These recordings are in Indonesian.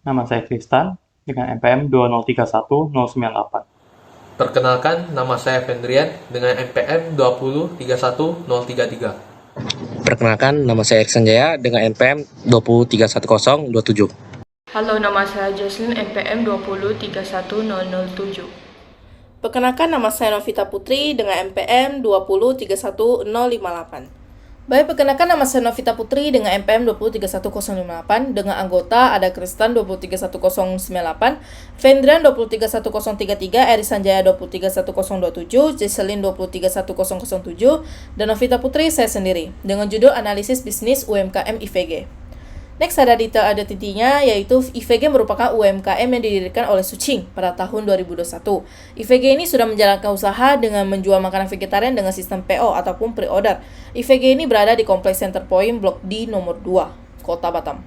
Nama saya Tristan dengan NPM 2031098. Perkenalkan, nama saya Fendrian dengan NPM 2031033. Perkenalkan, nama saya Eriksan Jaya dengan NPM 2031027. Halo, nama saya Jocelyn, NPM 2031007. Perkenalkan, nama saya Novita Putri dengan NPM 2031058. Baik, perkenalkan nama saya Novita Putri dengan NPM 2031058 dengan anggota ada Kristan 2031098, Vendrian 2031033, Eri Sanjaya 2031027, Jesselyn 2031007, dan Novita Putri saya sendiri dengan judul Analisis Bisnis UMKM IVG. Next ada detail identitinya, yaitu IVG merupakan UMKM yang didirikan oleh Suching pada tahun 2021. IVG ini sudah menjalankan usaha dengan menjual makanan vegetarian dengan sistem PO ataupun pre-order. IVG ini berada di Kompleks Center Point Blok D nomor 2, Kota Batam.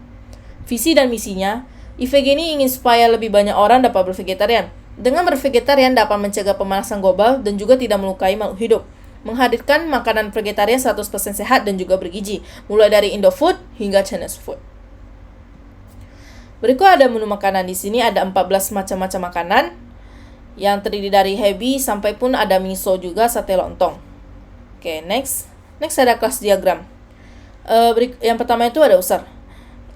Visi dan misinya, IVG ini ingin supaya lebih banyak orang dapat bervegetarian. Dengan bervegetarian dapat mencegah pemanasan global dan juga tidak melukai makhluk hidup. Menghadirkan makanan vegetarian 100% sehat dan juga bergizi, mulai dari Indofood hingga Chinese food. Berikut ada menu makanan. Di sini ada 14 macam-macam makanan yang terdiri dari heavy sampai pun ada miso juga, sate lontong. Oke, next ada kelas diagram. Yang pertama itu ada user.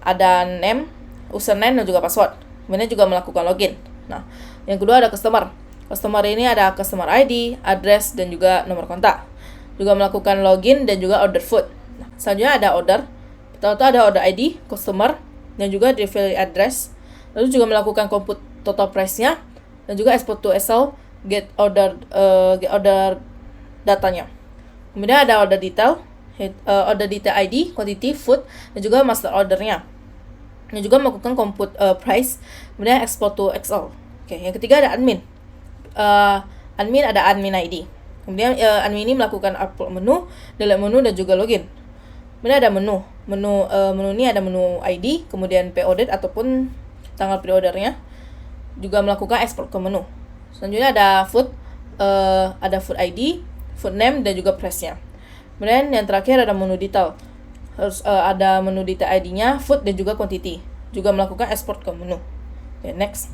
Ada name, username dan juga password. Kemudian juga melakukan login. Nah, yang kedua ada customer. Customer ini ada customer ID, address dan juga nomor kontak. Juga melakukan login dan juga order food. Nah, selanjutnya ada order. Pertama itu ada order ID, customer, dan juga delivery address, lalu juga melakukan compute total price-nya, dan juga export to Excel get order datanya. Kemudian ada order detail, order detail ID, quantity, food, dan juga master ordernya. Dan juga melakukan compute price, kemudian export to Excel. Oke, yang ketiga ada admin. Admin ada admin ID. Kemudian admin ini melakukan upload menu, delete menu, dan juga login. Kemudian ada menu ini ada menu ID, kemudian PO date ataupun tanggal pre-ordernya, juga melakukan ekspor ke menu. Selanjutnya ada food, ada food ID, food name, dan juga price-nya. Kemudian yang terakhir ada menu detail, harus ada menu detail ID-nya, food, dan juga quantity, juga melakukan ekspor ke menu. Okay, next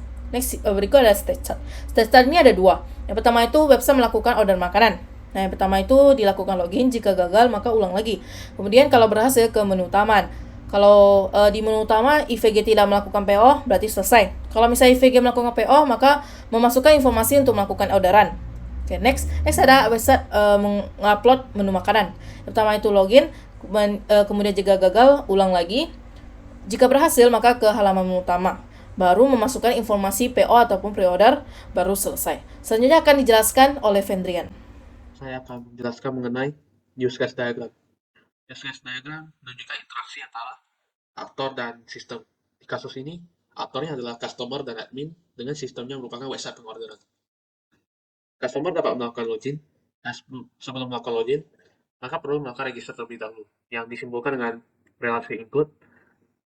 berikut ada stage chart. Stage chart ini ada dua. Yang pertama itu website melakukan order makanan. Nah, yang pertama itu dilakukan login, jika gagal maka ulang lagi. Kemudian kalau berhasil ke menu utama. Kalau di menu utama IVG tidak melakukan PO, berarti selesai. Kalau misalnya IVG melakukan PO, maka memasukkan informasi untuk melakukan orderan. Oke, next ada website mengupload menu makanan. Yang pertama itu login, kemudian jika gagal ulang lagi. Jika berhasil maka ke halaman menu utama. Baru memasukkan informasi PO ataupun pre-order, baru selesai. Selanjutnya akan dijelaskan oleh Vendrian. Saya akan menjelaskan mengenai use case diagram. Use case diagram menunjukkan interaksi antara aktor dan sistem. Di kasus ini, aktornya adalah customer dan admin dengan sistemnya merupakan website pengorderan. Customer dapat melakukan login, dan sebelum melakukan login, maka perlu melakukan register terlebih dahulu, yang disimbolkan dengan relasi include.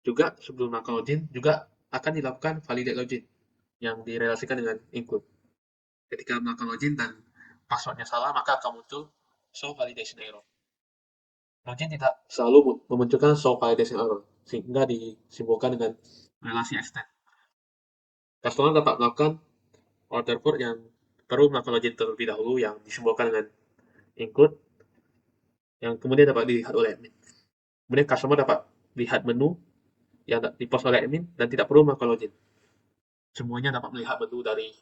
Juga sebelum melakukan login, juga akan dilakukan validate login, yang direlasikan dengan include. Ketika melakukan login dan passwordnya salah, maka akan muncul show validation error. Login tidak selalu memunculkan show validation error, sehingga disimbolkan dengan relasi extend. Customer dapat melakukan order port yang perlu melakukan login terlebih dahulu, yang disimbolkan dengan include, yang kemudian dapat dilihat oleh admin. Kemudian customer dapat lihat menu yang dipost oleh admin dan tidak perlu melakukan login. Semuanya dapat melihat menu dari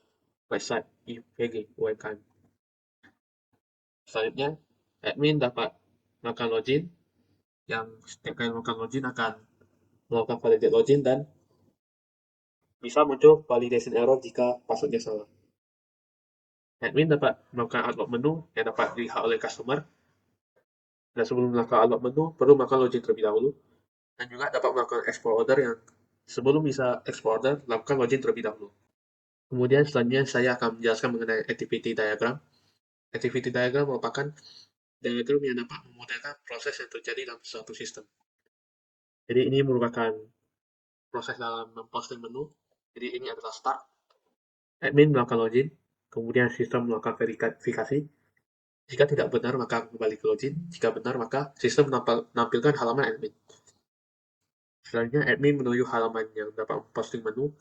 website IVG UMKM. Selanjutnya, admin dapat melakukan login, yang setiap kali melakukan login akan melakukan validate login dan bisa muncul validation error jika passwordnya salah. Admin dapat melakukan unlock menu yang dapat dilihat oleh customer, dan sebelum melakukan unlock menu perlu melakukan login terlebih dahulu, dan juga dapat melakukan export order yang sebelum bisa export order lakukan login terlebih dahulu. Kemudian selanjutnya saya akan menjelaskan mengenai activity diagram. Activity diagram merupakan diagram yang dapat memodelkan proses yang terjadi dalam suatu sistem. Jadi ini merupakan proses dalam memposting menu. Jadi ini adalah start. Admin melakukan login, kemudian sistem melakukan verifikasi. Jika tidak benar maka kembali ke login. Jika benar maka sistem menampilkan halaman admin. Selanjutnya, admin menuju halaman yang dapat memposting menu,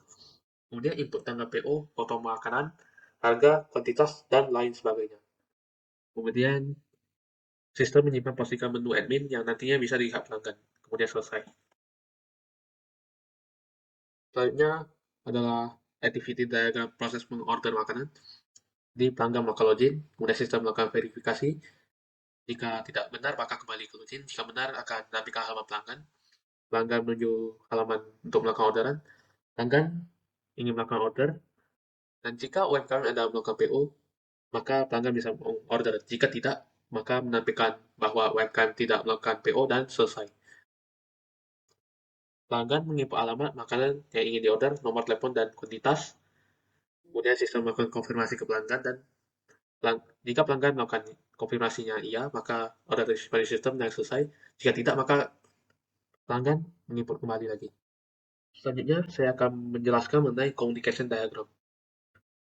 kemudian input tanggal PO, foto makanan, harga, kuantitas, dan lain sebagainya. Kemudian, sistem menyimpan postingan menu admin yang nantinya bisa dilihat pelanggan. Kemudian selesai. Selanjutnya adalah activity diagram proses mengorder makanan. Di pelanggan melakukan login, kemudian sistem melakukan verifikasi. Jika tidak benar, maka kembali ke login. Jika benar, akan menampilkan halaman pelanggan. Pelanggan menuju halaman untuk melakukan orderan. Pelanggan ingin melakukan order. Dan jika UMKM Anda melakukan PO, maka pelanggan bisa order. Jika tidak, maka menampilkan bahwa UMKM tidak melakukan PO dan selesai. Pelanggan menginput alamat makanan yang ingin diorder, nomor telepon, dan kuantitas. Kemudian sistem melakukan konfirmasi ke pelanggan dan jika pelanggan melakukan konfirmasinya iya, maka order dari sistem dan selesai. Jika tidak, maka pelanggan menginput kembali lagi. Selanjutnya, saya akan menjelaskan mengenai communication diagram.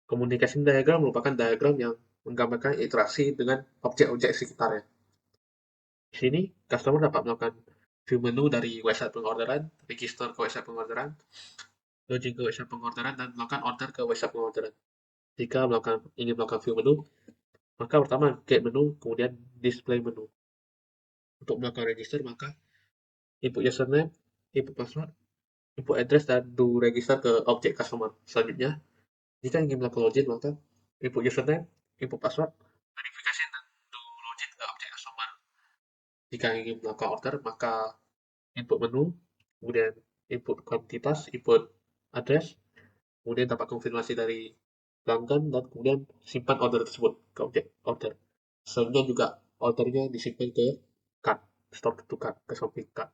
Communication diagram merupakan diagram yang menggambarkan interaksi dengan objek-objek sekitarnya. Di sini, customer dapat melakukan view menu dari website pengorderan, register ke website pengorderan, login ke website pengorderan, dan melakukan order ke website pengorderan. Jika ingin melakukan view menu, maka pertama get menu, kemudian display menu. Untuk melakukan register, maka input username, input password, input address, dan do register ke objek customer. Selanjutnya, jika ingin melakukan login, maka input username, input password, verifikasi, dan do login ke objek customer. Jika ingin melakukan order, maka input menu, kemudian input kuantitas, input address, kemudian dapat konfirmasi dari pelanggan, dan kemudian simpan order tersebut ke objek order. Selanjutnya juga ordernya disimpan ke cart, store to cart, ke shopping cart.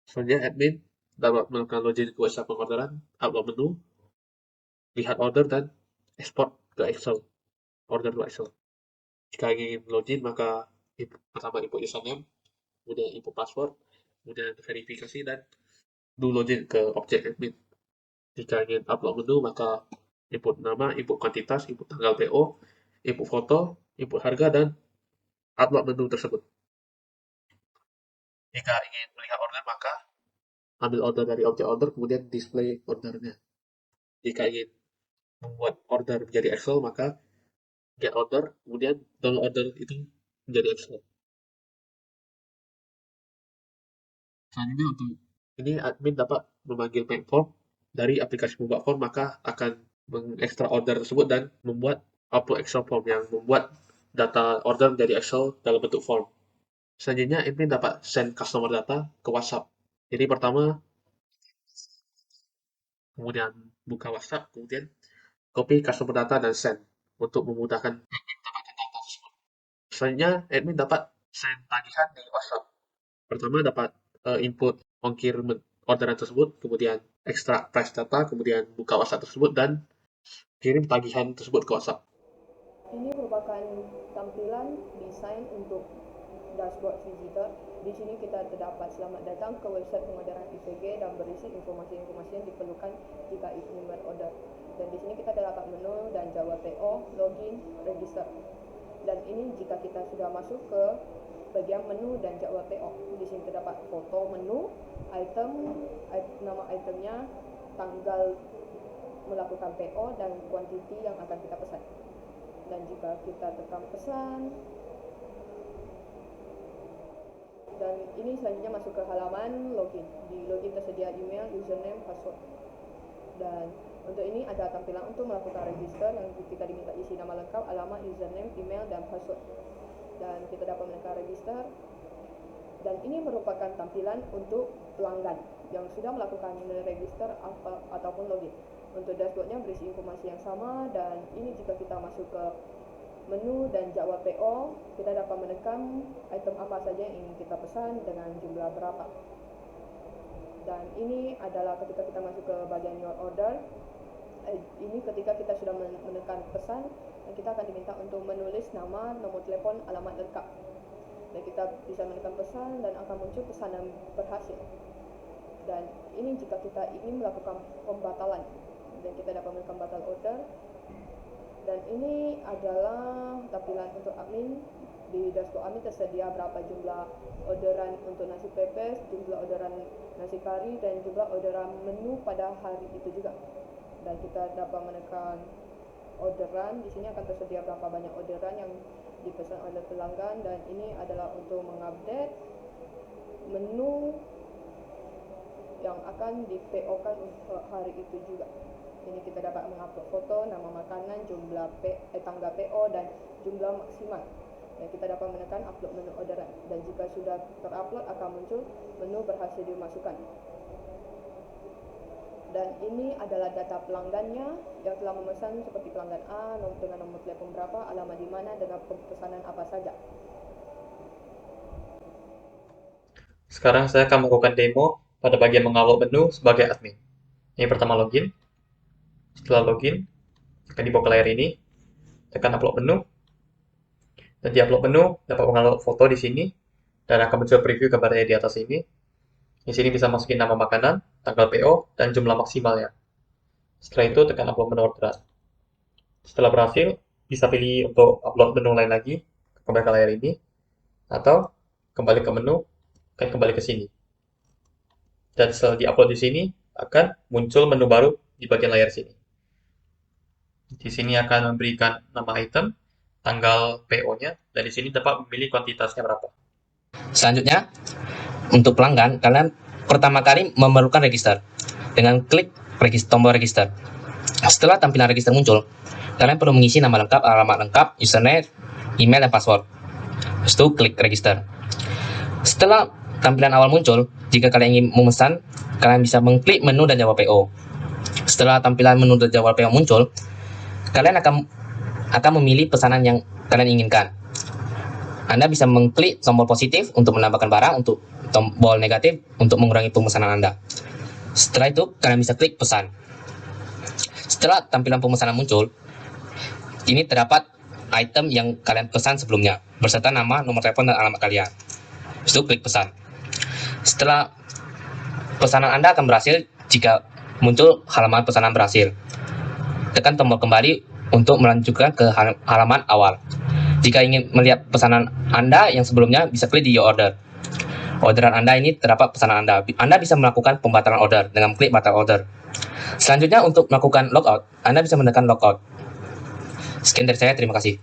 Selanjutnya admin dapat melakukan login ke website pengorderan, upload menu, lihat order, dan export ke Excel, order to Excel. Jika ingin login, maka pertama input username, kemudian input password, kemudian verifikasi, dan do login ke objek admin. Jika ingin upload menu, maka input nama, input kuantitas, input tanggal PO, input foto, input harga, dan upload menu tersebut. Jika ingin melihat order, maka ambil order dari objek order, kemudian display ordernya. Jika ingin membuat order menjadi Excel, maka get order, kemudian download order itu menjadi Excel. Selanjutnya untuk ini admin dapat memanggil main form dari aplikasi membuat form, maka akan mengekstrak order tersebut dan membuat upload Excel form yang membuat data order menjadi Excel dalam bentuk form. Selanjutnya admin dapat send customer data ke WhatsApp. Jadi pertama, kemudian buka WhatsApp, kemudian copy customer data dan send untuk memudahkan admin mendapatkan data tersebut. Selanjutnya admin dapat send tagihan di WhatsApp. Pertama dapat input ongkir orderan tersebut, kemudian ekstrak price data, kemudian buka WhatsApp tersebut dan kirim tagihan tersebut ke WhatsApp. Ini merupakan tampilan desain untuk dashboard visitor. Di sini kita terdapat selamat datang ke website pengorderan IVG dan berisi informasi-informasi yang diperlukan jika ingin berorder. Dan di sini kita terdapat menu dan jawab PO, login, register. Dan ini jika kita sudah masuk ke bagian menu dan jadwal PO. Di sini terdapat foto menu, item, nama itemnya, tanggal melakukan PO, dan kuantiti yang akan kita pesan. Dan jika kita tekan pesan, dan ini selanjutnya masuk ke halaman login. Di login tersedia email, username, password. Dan untuk ini ada tampilan untuk melakukan register yang kita diminta isi nama lengkap, alamat, username, email, dan password. Dan kita dapat menekan register. Dan ini merupakan tampilan untuk pelanggan yang sudah melakukan register ataupun login. Untuk dashboardnya berisi informasi yang sama, dan ini jika kita masuk ke menu dan jadwal PO, kita dapat menekan item apa saja yang ingin kita pesan dengan jumlah berapa. Dan ini adalah ketika kita masuk ke bagian your order. Ini ketika kita sudah menekan pesan, dan kita akan diminta untuk menulis nama, nomor telepon, alamat lengkap. Dan kita bisa menekan pesan dan akan muncul pesanan berhasil. Dan ini jika kita ingin melakukan pembatalan, dan kita dapat menekan batal order. Dan ini adalah tampilan untuk admin di dashboard Amin tersedia berapa jumlah orderan untuk nasi pepes, jumlah orderan nasi kari, dan jumlah orderan menu pada hari itu juga. Dan kita dapat menekan orderan. Di sini akan tersedia berapa banyak orderan yang dipesan oleh pelanggan, dan ini adalah untuk mengupdate menu yang akan di-PO-kan untuk hari itu juga. Ini kita dapat mengupload foto, nama makanan, jumlah tanggal PO, dan jumlah maksimal. Dan kita dapat menekan upload menu orderan, dan jika sudah terupload akan muncul menu berhasil dimasukkan. Dan ini adalah data pelanggannya yang telah memesan, seperti pelanggan A dengan nomor telepon berapa, alamat di mana, dengan pesanan apa saja. Sekarang saya akan melakukan demo pada bagian mengupload menu sebagai admin. Ini pertama login. Setelah login, akan dibawa ke layar ini. Tekan upload menu. Dan di upload menu dapat mengupload foto di sini, dan akan muncul preview gambarnya di atas ini. Di sini bisa masukin nama makanan, tanggal PO, dan jumlah maksimalnya. Setelah itu tekan upload menu orderan. Setelah berhasil, bisa pilih untuk upload menu lain lagi, kembali ke layar ini, atau kembali ke menu, akan kembali ke sini. Dan setelah di-upload di sini, akan muncul menu baru di bagian layar sini. Di sini akan memberikan nama item, tanggal PO-nya, dan di sini dapat memilih kuantitasnya berapa. Selanjutnya, untuk pelanggan, kalian pertama kali memerlukan register dengan klik tombol register. Setelah tampilan register muncul, kalian perlu mengisi nama lengkap, alamat lengkap, username, email, dan password. Setelah itu klik register. Setelah tampilan awal muncul, jika kalian ingin memesan, kalian bisa mengklik menu dan jawab PO. Setelah tampilan menu dan jawab PO muncul, kalian akan memilih pesanan yang kalian inginkan. Anda bisa mengklik tombol positif untuk menambahkan barang, untuk tombol negatif untuk mengurangi pemesanan Anda. Setelah itu, kalian bisa klik pesan. Setelah tampilan pemesanan muncul, ini terdapat item yang kalian pesan sebelumnya, beserta nama, nomor telepon, dan alamat kalian. Itu klik pesan. Setelah pesanan Anda akan berhasil jika muncul halaman pesanan berhasil. Tekan tombol kembali untuk melanjutkan ke halaman awal. Jika ingin melihat pesanan Anda yang sebelumnya, bisa klik di Your Order. Orderan Anda ini terdapat pesanan Anda. Anda bisa melakukan pembatalan order dengan klik batal order. Selanjutnya, untuk melakukan logout, Anda bisa menekan logout. Sekian dari saya, terima kasih.